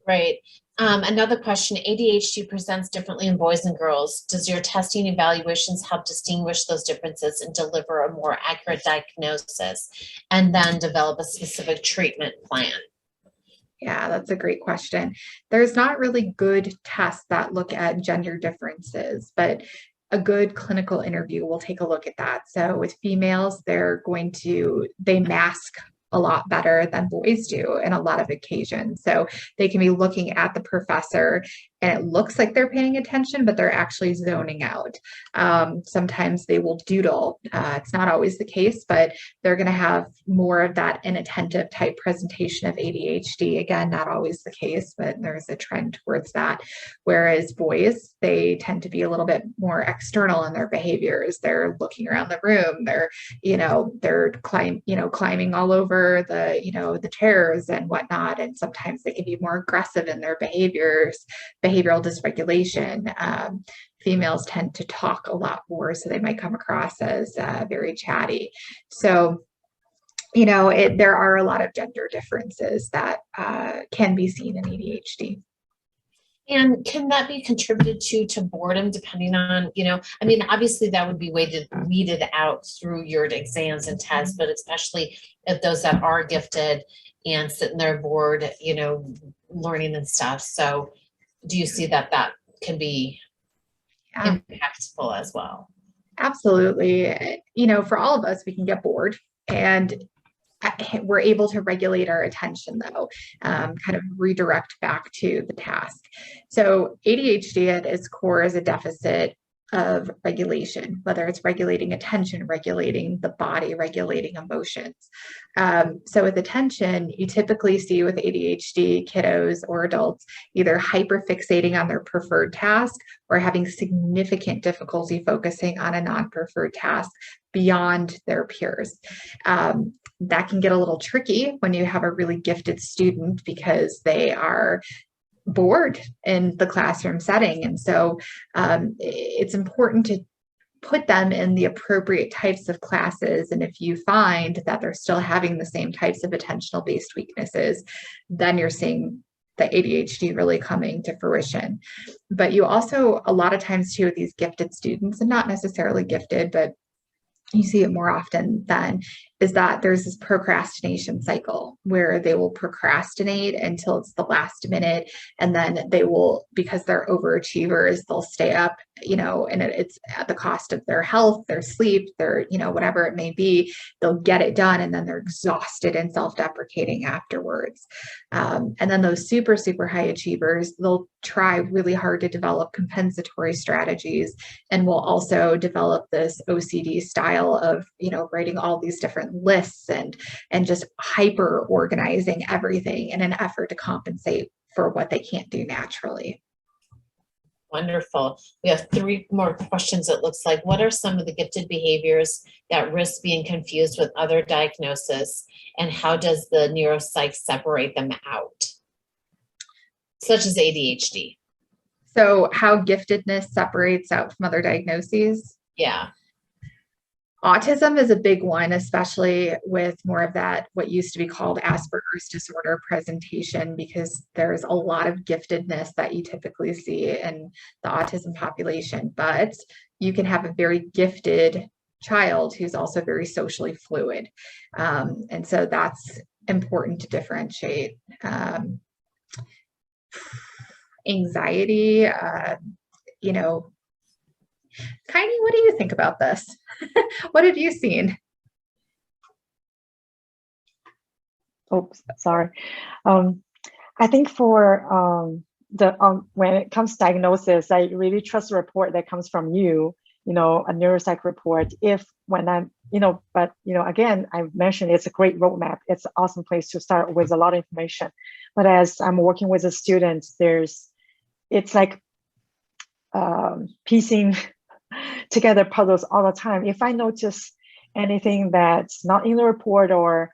Right. Another question, ADHD presents differently in boys and girls. Does your testing evaluations help distinguish those differences and deliver a more accurate diagnosis and then develop a specific treatment plan? Yeah, that's a great question. There's not really good tests that look at gender differences, but a good clinical interview will take a look at that. So with females, they mask a lot better than boys do in a lot of occasions. So they can be looking at the professor and it looks like they're paying attention, but they're actually zoning out. Sometimes they will doodle. It's not always the case, but they're going to have more of that inattentive type presentation of ADHD. Again, not always the case, but there's a trend towards that. Whereas boys, they tend to be a little bit more external in their behaviors. They're looking around the room. They're climbing all over the chairs and whatnot. And sometimes they can be more aggressive in their behaviors. Behavioral dysregulation. Females tend to talk a lot more, so they might come across as very chatty. So, there are a lot of gender differences that can be seen in ADHD. And can that be contributed to boredom, depending on, obviously that would be weeded out through your exams and tests, but especially if those that are gifted and sitting there bored, learning and stuff. So do you see that can be impactful as well? Absolutely. For all of us, we can get bored, and we're able to regulate our attention, though, kind of redirect back to the task. So ADHD at its core is a deficit of regulation, whether it's regulating attention, regulating the body, regulating emotions. So with attention, you typically see with ADHD kiddos or adults either hyperfixating on their preferred task or having significant difficulty focusing on a non-preferred task beyond their peers. That can get a little tricky when you have a really gifted student because they are bored in the classroom setting. And so it's important to put them in the appropriate types of classes. And if you find that they're still having the same types of attentional-based weaknesses, then you're seeing the ADHD really coming to fruition. But you also, a lot of times too, with these gifted students, and not necessarily gifted, but you see it more often than, is that there's this procrastination cycle where they will procrastinate until it's the last minute. And then they will, because they're overachievers, they'll stay up, and it's at the cost of their health, their sleep, their, whatever it may be. They'll get it done and then they're exhausted and self-deprecating afterwards. And then those super, super high achievers, they'll try really hard to develop compensatory strategies, and will also develop this OCD style of, writing all these different lists and just hyper organizing everything in an effort to compensate for what they can't do naturally. Wonderful. We have 3 more questions, it looks like. What are some of the gifted behaviors that risk being confused with other diagnoses, and how does the neuropsych separate them out, such as ADHD? So how giftedness separates out from other diagnoses? Yeah. Autism is a big one, especially with more of that, what used to be called Asperger's disorder presentation, because there's a lot of giftedness that you typically see in the autism population. But you can have a very gifted child who's also very socially fluid. And so that's important to differentiate. Anxiety, Kaini, what do you think about this? What have you seen? Oops, sorry. I think for when it comes to diagnosis, I really trust the report that comes from you, a neuropsych report. Again, I mentioned it's a great roadmap. It's an awesome place to start with a lot of information. But as I'm working with the students, it's like piecing together puzzles all the time. If I notice anything that's not in the report, or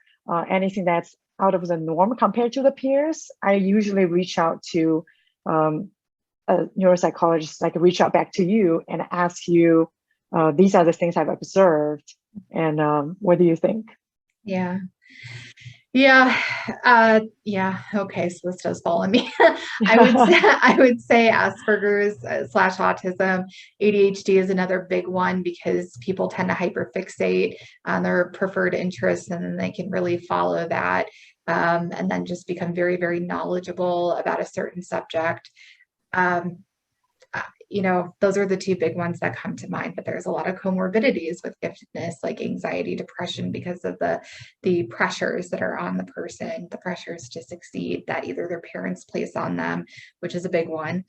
anything that's out of the norm compared to the peers, I usually reach out to a neuropsychologist, like reach out back to you and ask you, these are the things I've observed, and what do you think? Yeah. Okay, so this does fall on me. I would say Asperger's / autism. ADHD is another big one, because people tend to hyperfixate on their preferred interests, and then they can really follow that, and then just become very, very knowledgeable about a certain subject. Those are the 2 big ones that come to mind, but there's a lot of comorbidities with giftedness, like anxiety, depression, because of the pressures that are on the person, the pressures to succeed that either their parents place on them, which is a big one,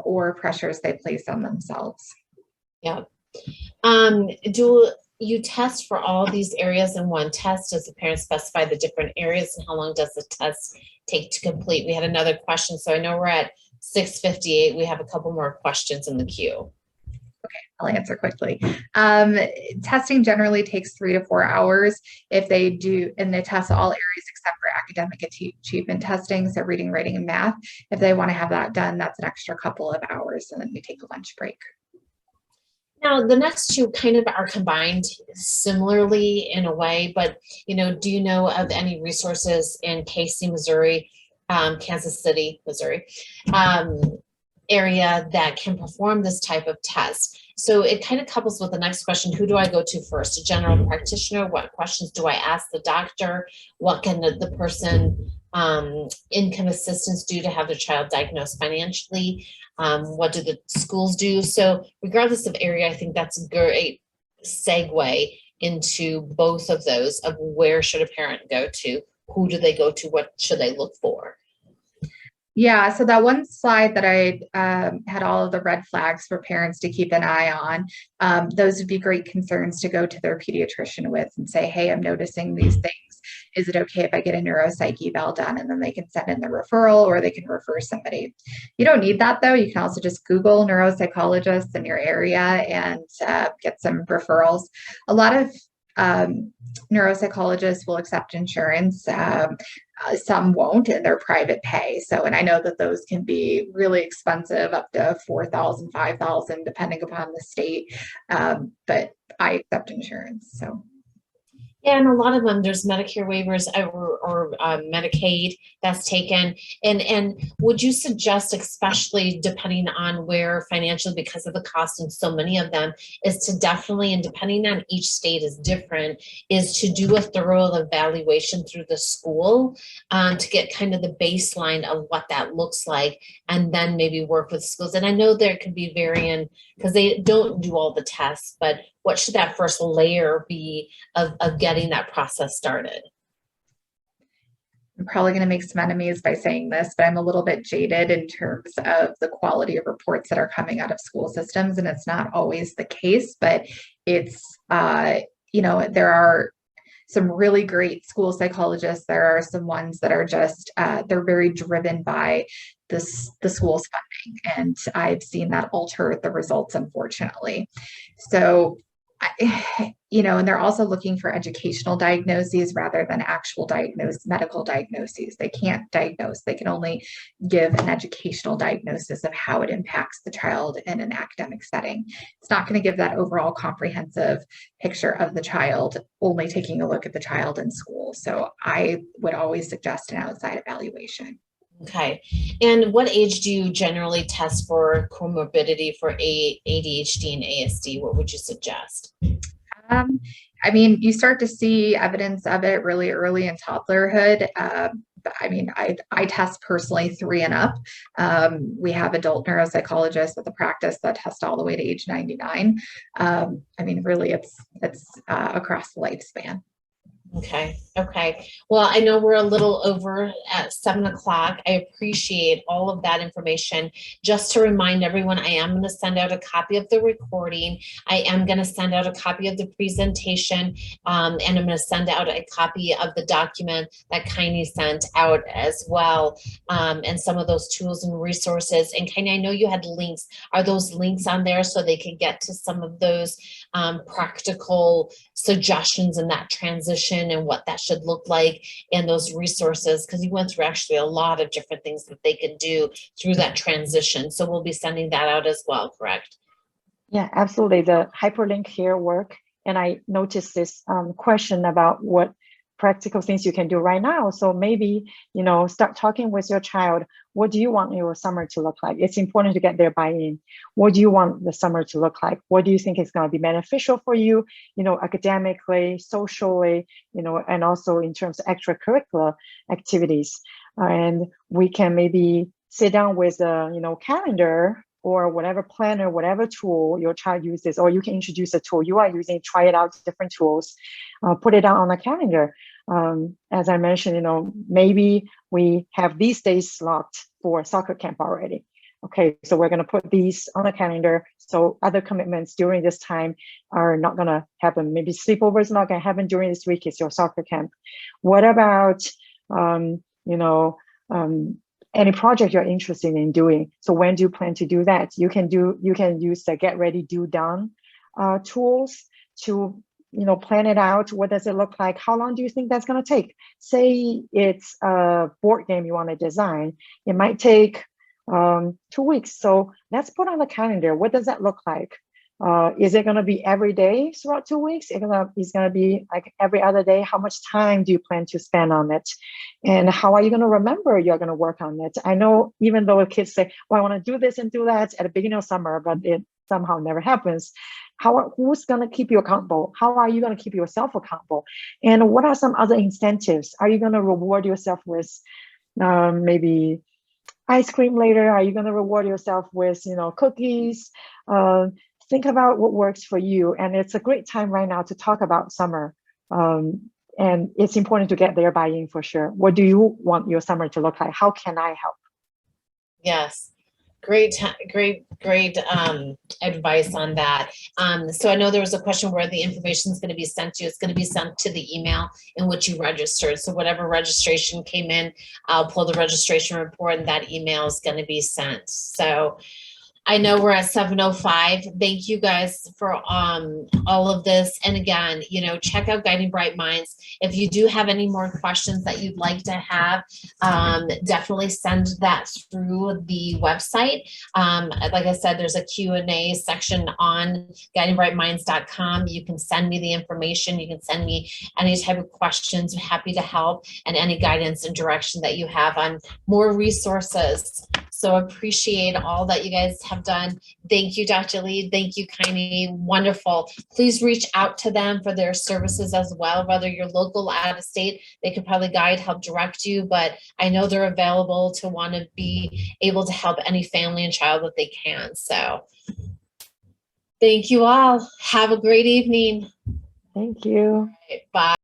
or pressures they place on themselves. Yeah. Do you test for all of these areas in one test? Does the parent specify the different areas, and how long does the test take to complete? We had another question, so I know we're at 6:58. We have a couple more questions in the queue. Okay, I'll answer quickly. Testing generally takes 3 to 4 hours if they do, and they test all areas except for academic achievement testing, so reading, writing, and math. If they want to have that done, that's an extra couple of hours, and then we take a lunch break. Now, the next 2 kind of are combined similarly in a way, but do you know of any resources in Casey, Missouri, Kansas City, Missouri, area that can perform this type of test? So it kind of couples with the next question: who do I go to first? A general practitioner? What questions do I ask the doctor? What can the person income assistance do to have their child diagnosed financially? What do the schools do? So regardless of area, I think that's a great segue into both of those, of where should a parent go to, who do they go to, what should they look for? Yeah, so that one slide that I had all of the red flags for parents to keep an eye on, those would be great concerns to go to their pediatrician with and say, hey, I'm noticing these things. Is it okay if I get a neuropsych eval done? And then they can send in the referral, or they can refer somebody. You don't need that, though. You can also just Google neuropsychologists in your area and get some referrals. A lot of neuropsychologists will accept insurance. Some won't, and they're private pay. So, and I know that those can be really expensive, up to $4,000, $5,000, depending upon the state. But I accept insurance. So, Yeah, and a lot of them, there's Medicare waivers or Medicaid that's taken. And would you suggest, especially depending on where financially, because of the cost in so many of them, is to definitely, and depending on each state is different, is to do a thorough evaluation through the school to get kind of the baseline of what that looks like, and then maybe work with schools. And I know there could be varying, because they don't do all the tests, but what should that first layer be of getting that process started? I'm probably going to make some enemies by saying this, but I'm a little bit jaded in terms of the quality of reports that are coming out of school systems. And it's not always the case, but it's, there are some really great school psychologists. There are some ones that are just, they're very driven by the school's funding. And I've seen that alter the results, unfortunately. So, and they're also looking for educational diagnoses rather than actual medical diagnoses. They can't diagnose. They can only give an educational diagnosis of how it impacts the child in an academic setting. It's not going to give that overall comprehensive picture of the child, only taking a look at the child in school. So I would always suggest an outside evaluation. Okay. And what age do you generally test for comorbidity for ADHD and ASD? What would you suggest? You start to see evidence of it really early in toddlerhood. I test personally 3 and up. We have adult neuropsychologists with a practice that test all the way to age 99. Really, it's across the lifespan. Okay. Well, I know we're a little over at 7 o'clock. I appreciate all of that information. Just to remind everyone, I am going to send out a copy of the recording. I am going to send out a copy of the presentation, and I'm going to send out a copy of the document that Kaini sent out as well, and some of those tools and resources. And Kaini, I know you had links. Are those links on there so they can get to some of those practical suggestions in that transition and what that should look like, and those resources, because you went through actually a lot of different things that they can do through that transition. So we'll be sending that out as well, correct? Yeah, absolutely. The hyperlink here work. And I noticed this question about what practical things you can do right now. So maybe, start talking with your child. What do you want your summer to look like? It's important to get their buy-in. What do you want the summer to look like? What do you think is going to be beneficial for you, academically, socially, and also in terms of extracurricular activities. And we can maybe sit down with a, calendar or whatever planner, whatever tool your child uses, or you can introduce a tool you are using, try it out, different tools, put it down on a calendar. As I mentioned, maybe we have these days locked for soccer camp already. Okay, so we're going to put these on the calendar. So other commitments during this time are not going to happen. Maybe sleepover is not going to happen during this week. It's your soccer camp. What about, any project you're interested in doing? So when do you plan to do that? You can use the get ready, do done tools to plan it out. What does it look like? How long do you think that's going to take? Say it's a board game you want to design. It might take 2 weeks. So let's put on the calendar. What does that look like? Is it going to be every day throughout 2 weeks? It's going to be like every other day. How much time do you plan to spend on it? And how are you going to remember you're going to work on it? I know even though kids say, well, I want to do this and do that at the beginning of summer, but it somehow never happens. Who's going to keep you accountable? How are you going to keep yourself accountable? And what are some other incentives? Are you going to reward yourself with maybe ice cream later? Are you going to reward yourself with, cookies? Think about what works for you. And it's a great time right now to talk about summer. And it's important to get their buy-in for sure. What do you want your summer to look like? How can I help? Yes. Great advice on that. So I know there was a question where the information is going to be sent to you. It's going to be sent to the email in which you registered. So whatever registration came in, I'll pull the registration report and that email is going to be sent. So I know we're at 7:05. Thank you guys for all of this. And again, you know, check out Guiding Bright Minds. If you do have any more questions that you'd like to have, definitely send that through the website. Like I said, there's a Q&A section on guidingbrightminds.com. You can send me the information. You can send me any type of questions. I'm happy to help, and any guidance and direction that you have on more resources. So appreciate all that you guys have done. Thank you, Dr. Lee. Thank you, Kaini. Wonderful. Please reach out to them for their services as well, whether you're local, out of state. They could probably guide, help direct you, but I know they're available to want to be able to help any family and child that they can. So thank you all. Have a great evening. Thank you. Bye.